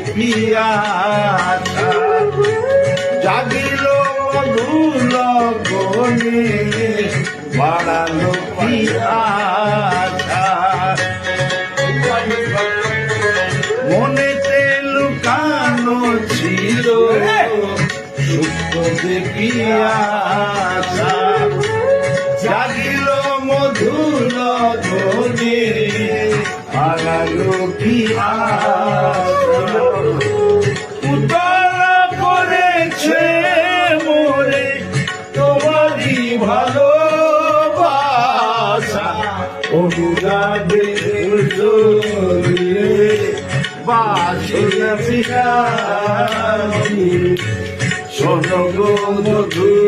পিয়াসা জাগিল মধুর গনে বাড়ালো পিয়াসা মনেতে লুকানো ছিল সূক্ষ্ম পিয়াসা জাগিল মধুর গনে বাড়ালো পিয়াসা উতলা করেছে মোরে তোমারই ভালোবাসা অনুরাগে জড়িয়ে বাসিয়া পিয়াসি শোনো গো মধুর